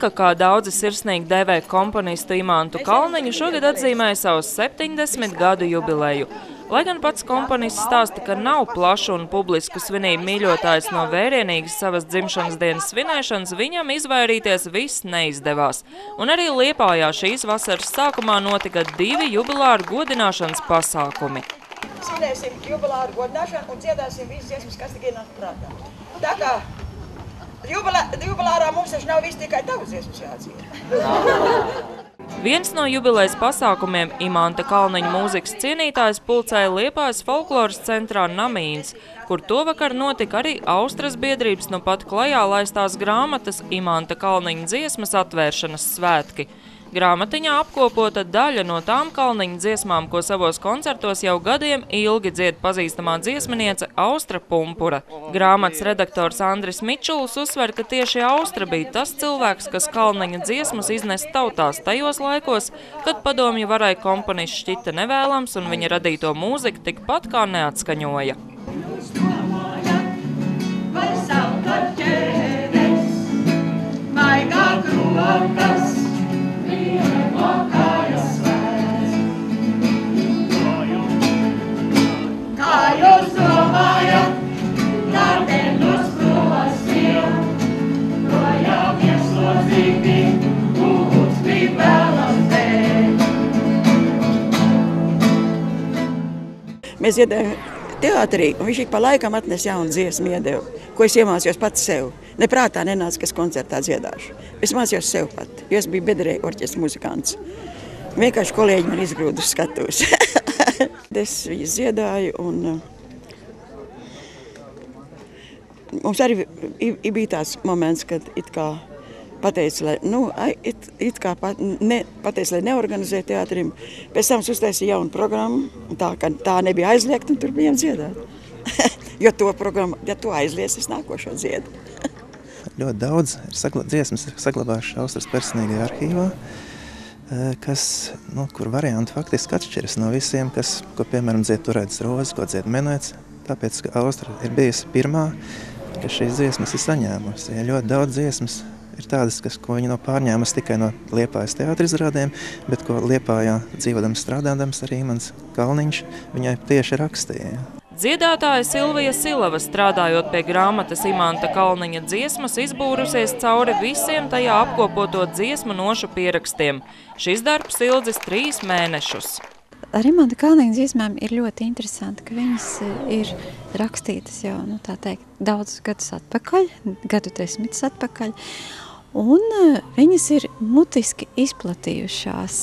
Nika, kā daudzi sirsnīgi dēvē komponistu Imantu Kalniņu, šogad atzīmēja savus 70 gadu jubileju. Lai gan pats komponists stāsta, ka nav plašu un publisku svinību mīļotājs no vērienīgas savas dzimšanas dienas svinēšanas, viņam izvairīties viss neizdevās. Un arī Liepājā šīs vasaras sākumā notika 2 jubilāru godināšanas pasākumi. Svinēsim jubilāru godināšanu un dziedāsim visas dziesmas, kas tik ienāk prātā. Tā kā jubilārā mums taču nav viss tikai tavas dziesmas jādzied. Viens no jubilejas pasākumiem Imanta Kalniņa mūzikas cienītājs pulcēja Liepājas folkloras centrā Namīns, kur tovakar notika arī Austras biedrības nu pat klajā laistās grāmatas Imanta Kalniņa dziesmas atvēršanas svētki. Grāmatiņā apkopota daļa no tām Kalniņa dziesmām, ko savos koncertos jau gadiem ilgi dzied pazīstamā dziesminiece Austra Pumpura. Grāmatas redaktors Andris Mičuls uzsver, ka tieši Austra bija tas cilvēks, kas Kalniņa dziesmas iznes tautās tajos laikos, kad padomju varai komponists šķita nevēlams un viņa radīto mūziku tikpat kā neatskaņoja. Mēs dziedājām teātrī, un viņš ik pa laikam atnes jaunu dziesmu iedevu, ko es iemācījos pats sev. Neprātā nenāca, ka es koncertā dziedāšu. Es mācījos sev pat, jo es biju Bedrē orķestra muzikants. Vienkārši kolēģi man izgrūda uz skatuves. Es viņas dziedāju, un mums arī bija tāds moments, kad it kā pateica, lai neorganizē teātrim. Pēc tam uztaisīja jaunu programmu, tā nebija aizliegta, un tur bijām dziedāt. Jo to programmu, ja to aizliedz, es nākošo dziedu. Ļoti daudz dziesmas ir saglabājušas Austras personīgajā arhīvā, kur varianti faktiski atšķiras no visiem, ko piemēram dzied Turētas rozes, ko dzied Menuets, tāpēc, ka Austra ir bijusi pirmā, kas šīs dziesmas ir saņēmusi. Ja ļoti daudz dziesmas ir tādas, ko viņa nav pārņēmusi tikai no Liepājas teātra izrādēm, bet ko Liepājā dzīvodams strādādams arī Imants Kalniņš viņai tieši rakstīja. Dziedātāja Silvija Silava, strādājot pie grāmatas Imanta Kalniņa dziesmas, izbūrusies cauri visiem tajā apkopoto dziesmu nošu pierakstiem. Šis darbs ilgis 3 mēnešus. Ar Imanta Kalniņa dziesmām ir ļoti interesanti, ka viņas ir rakstītas jau, tā teikt, daudzus gadus atpakaļ, gadu 10 atpakaļ, un viņas ir mutiski izplatījušās.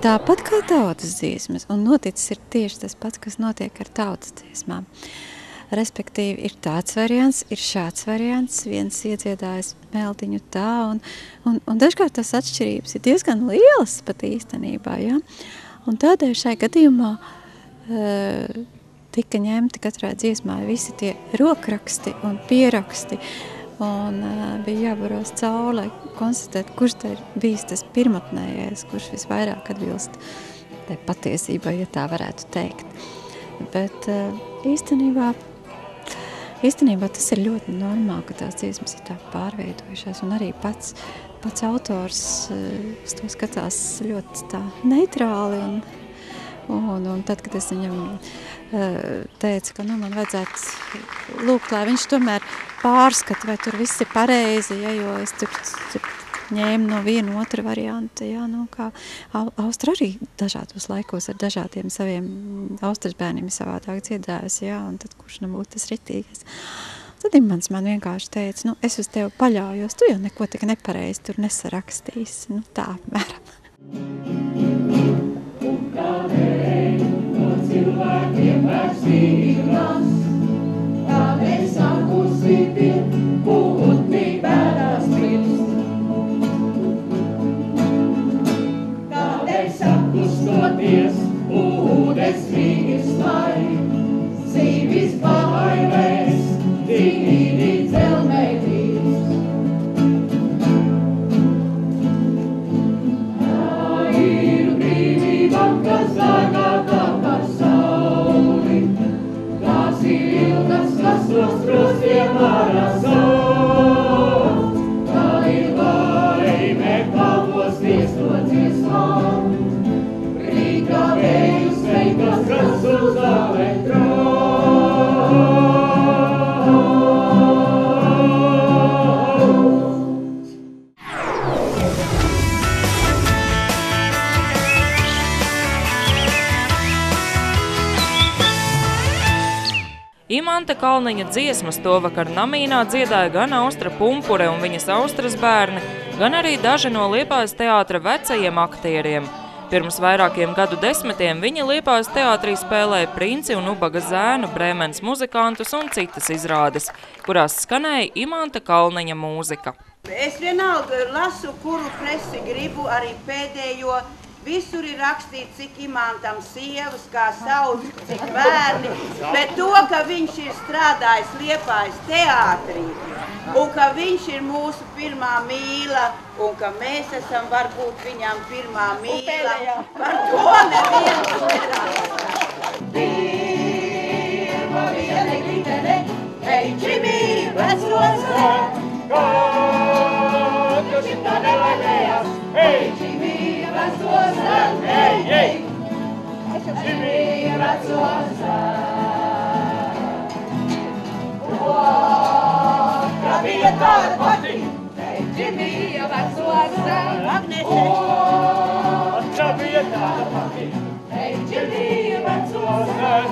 Tāpat kā tautas dziesmas, un noticis ir tieši tas pats, kas notiek ar tautas dziesmām. Respektīvi, ir tāds variants, ir šāds variants, viens iedziedājas meldiņu tā, un dažkārt tās atšķirības ir diezgan lielas pat īstenībā, ja? Un tādēļ šai gadījumā tika ņemti katrā dziesmā visi tie rokraksti un pieraksti, un bija jābaros cauri, lai konstatēt, kurš te ir bijis tas pirmotnējais, kurš visvairāk atbilst tai patiesībai, ja tā varētu teikt. Bet īstenībā tas ir ļoti normāli, ka tās dziesmas ir tā pārveidojušās, un arī pats autors uz to skatās ļoti tā neitrāli, un tad, kad es viņam teicu, ka man vajadzētu lūgt, lai viņš tomēr pārskata, vai tur viss ir pareizi, ja, jo es tur ņēmu no viena otra varianta, ja, kā Austra arī dažādos laikos ar dažādiem saviem Austras bērniem savādāk dziedājas, ja, un tad kurš būtu tas ritīgais. Tad Imants man vienkārši teica, es uz tevi paļaujos, tu jau neko tik nepareizi tur nesarakstīsi, tā apmēram. Cilvēkiem vērstības, kādēļ sakusi pie putni bēdās plīst. Kādēļ sakustoties ūdens rīgas lai, zīvis bailēs, tīri dzelmētīs. Tā ir brīvība, kas zagātā par sauli, tās ir ilgas, kas tos prostiem var asot, tā ir laime. Imanta Kalniņa dziesmas tovakar Namīnā dziedāja gan Austra Pumpure un viņas Austras bērni, gan arī daži no Liepājas teātra vecajiem aktieriem. Pirms vairākiem gadu desmitiem viņi Liepājas teātrī spēlēja Princi un Ubaga zēnu, Brēmenes muzikantus un citas izrādes, kurās skanēja Imanta Kalniņa mūzika. Es vienalga lasu, kuru presi gribu, arī pēdējo. Visur ir rakstīts, cik Imantam sievas, kā sauc, cik bērni, bet to, ka viņš ir strādājis Liepājas teātrī un ka viņš ir mūsu pirmā mīla un ka mēs esam varbūt viņam pirmā mīla, par to neviens nerāda. Pirma viena glitene, hei, Džimī, vecos zēn, kad tu šitā nelaimējās, hei, Džimī, vecos zēn, hei, hei, Džimī, vecos zēn. Otra bija tāda pati, hei, Džimī, vecos zēn, otra bija tāda pati, hei, Džimī, vecos zēn,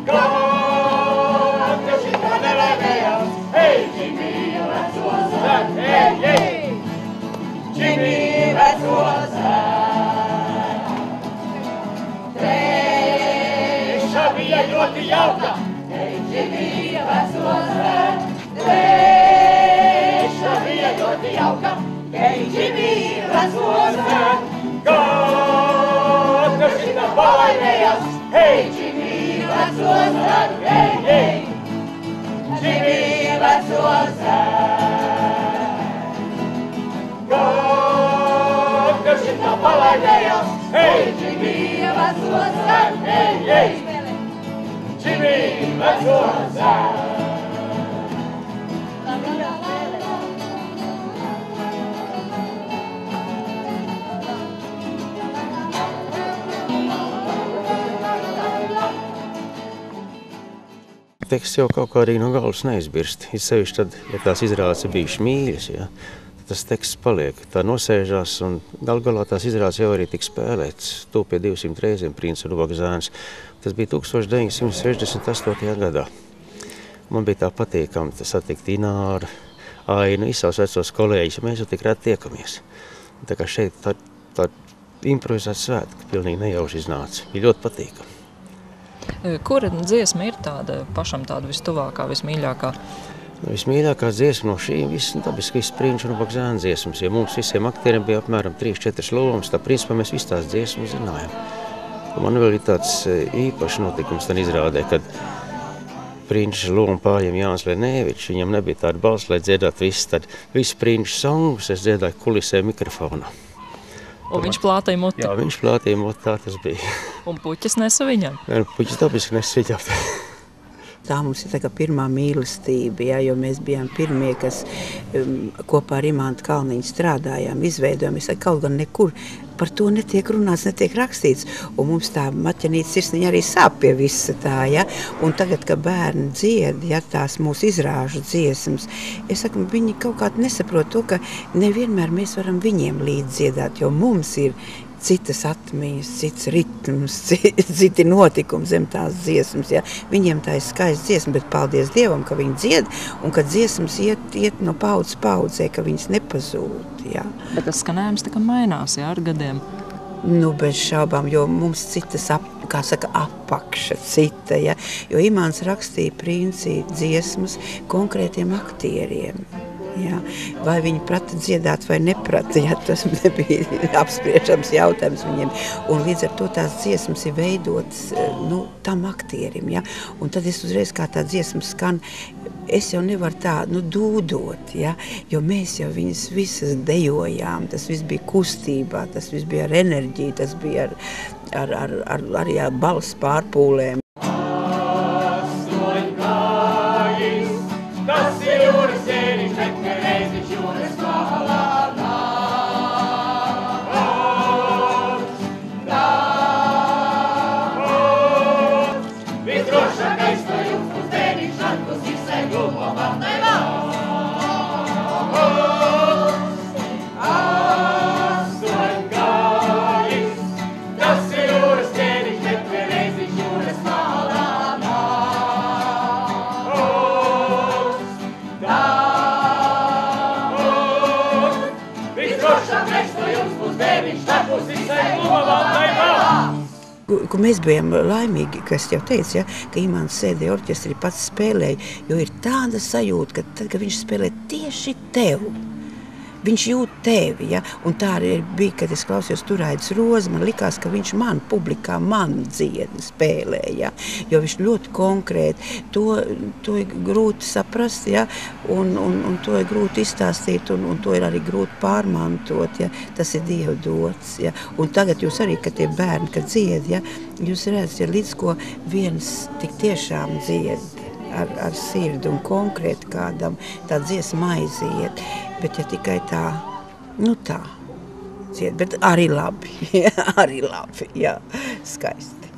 kad tu šitā nelaimējās, hei, Džimī, vecos zēn, hei, hei, Džimī, vecos zēn. Treša bija ļoti jauka, hei, Džimī, vecos zēn. Treša bija ļoti jauka, hei, Džimī, vecos zēn. Kad tu šitā palaimējās, hei, Džimī, vecos zēn, hei, hei, Džimī, vecos zēn. Kad tu šitā palaimējās, hei, Džimī, vecos zēn, hei, hei, Džimī, vecos zēn. Teksts jau kaut kā arī no galvas neizbirst. Ir sevišķi tad, ja tās izrādes ir bijušas mīļas, ja, tad tas teksts paliek. Tā nosēžās un galā tās izrādes jau arī tik spēlēts. Tu pie 200 reizēm Princi un Ubaga zēns. Tas bija 1968. gadā. Man bija tā patīkami satikt Ināru, Ainu, savus vecos kolēģus, mēs jau tik reti tiekamies. Tā kā šeit tā improvizēta svētka pilnīgi nejauši iznāca. Bija ļoti patīkami. Kura dziesma ir tāda pašam tāda vistuvākā, vismīļākā? Vismīļākā dziesma no šīm dabiski Princi un Ubaga zēna dziesmas, jo mums visiem aktieriem bija apmēram 3-4 lomas, tā principā mēs visu tās dziesmas zinājām. Un man vēl ir tāds īpašs notikums tad izrādē, kad Princi lomu pārņem Jānis Lenēvičs, viņam nebija tāda balss, lai dziedāt visu Princi songus, es dziedāju kulisē mikrofonā. Un viņš plātīja muti? Jā, viņš plātīja muti, tā tas bija. Un puķis nesa viņam? Jā, puķis dabiski nesa viņam. Tā mums ir tā kā pirmā mīlestība, ja, jo mēs bijām pirmie, kas kopā ar Imantu Kalniņu strādājām, izveidojām. Kaut gan nekur par to netiek runāts, netiek rakstīts. Un mums tā maķenīta sirsniņa arī sāp pie visa tā. Ja. Un tagad, kad bērni dzied, ja, tās mūsu izrāžu dziesmas, es saku, viņi kaut kā nesaprot to, ka nevienmēr mēs varam viņiem līdz dziedāt, jo mums ir citas atmiņas, cits ritms, citi notikumi zem tās dziesmas. Ja. Viņiem tā ir skaists dziesma, bet paldies Dievam, ka viņi dzied un ka dziesmas iet no paudzes paudzē, ka viņas nepazūd. Ja. Bet tas skanējums tā kā mainās, jā, ar gadiem? Nu, bez šaubām, jo mums citas, kā saka, apakša cita, ja. Jo Imants rakstīja Princi dziesmas konkrētiem aktieriem. Jā. Vai viņi prata dziedāt vai neprata, ja, tas nebija apspriežams jautājums viņiem. Un līdz ar to tās dziesmas ir veidotas tam aktierim. Ja. Un tad es uzreiz, kā tā dziesma skan, es jau nevaru tā dūdot, ja, jo mēs jau viņas visas dejojām, tas viss bija kustībā, tas viss bija ar enerģiju, tas bija arī ar balss pārpūlēm. ka mēs bijām laimīgi, ka es jau teicu, ja, ka Imants sēdēja orķestrī, pats spēlēja, jo ir tāda sajūta, ka tad, kad viņš spēlē tieši tev, viņš jūt tevi, ja? Un tā arī bija, kad es klausījos Turaidas Rozi, man likās, ka viņš man publikā, man dziedi spēlē, ja? Jo viņš ļoti konkrēti, to ir grūti saprast, ja? un to ir grūti izstāstīt, un to ir arī grūti pārmantot, ja? Tas ir Dieva dots, ja? Un tagad jūs arī, kad tie bērni, kad dzied, ja? Jūs redzat, ja līdz ko viens tik tiešām dzied, ar sirdi un konkrēti kādam tā dziesma aiziet, bet ja tikai tā, tā dzied, bet arī labi, arī labi, jā, skaisti.